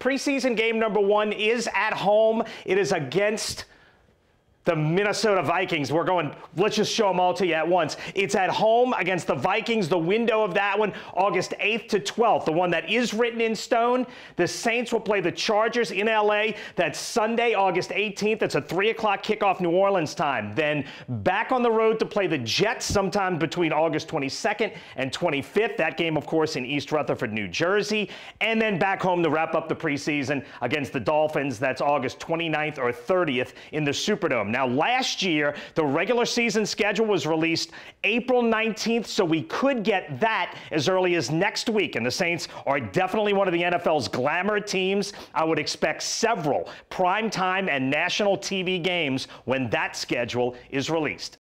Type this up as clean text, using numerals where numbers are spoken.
Preseason game number 1 is at home. It is against the Minnesota Vikings. Let's just show them all to you at once. It's at home against the Vikings. The window of that one, August 8th to 12th. The one that is written in stone, the Saints will play the Chargers in LA. That's Sunday, August 18th. It's a 3 o'clock kickoff New Orleans time. Then back on the road to play the Jets sometime between August 22nd and 25th. That game, of course, in East Rutherford, New Jersey. And then back home to wrap up the preseason against the Dolphins. That's August 29th or 30th in the Superdome. Now, last year, the regular season schedule was released April 19th, so we could get that as early as next week. And the Saints are definitely one of the NFL's glamour teams. I would expect several primetime and national TV games when that schedule is released.